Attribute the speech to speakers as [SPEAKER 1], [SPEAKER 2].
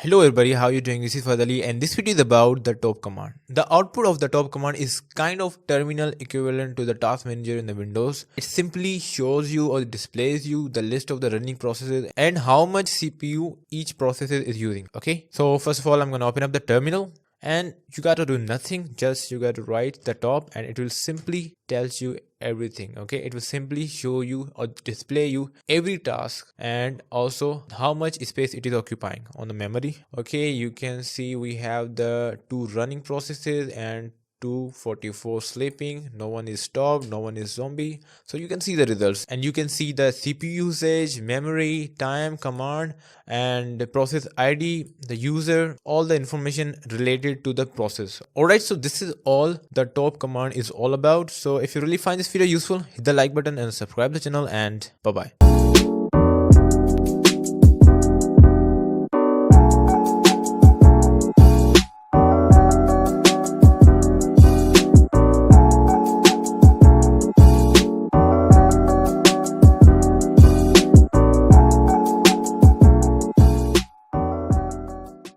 [SPEAKER 1] Hello everybody, how are you doing? This is Fahad and this video is about the top command. The output of the top command is kind of terminal equivalent to the task manager in the Windows. It simply shows you or displays you the list of the running processes and how much CPU each process is using. Okay, so first of all I'm gonna open up the terminal. And you got to do nothing, just you got to write the top and it will simply tells you everything. Okay, it will simply show you or display you every task and also how much space it is occupying on the memory. Okay, you can see we have the 2 running processes and 244 sleeping. No one is stopped, no one is zombie. So you can see the results and you can see the CPU usage, memory, time, command, and the process ID, the user, all the information related to the process. Alright, so this is all the top command is all about. So if you really find this video useful, hit the like button and subscribe the channel, and bye bye.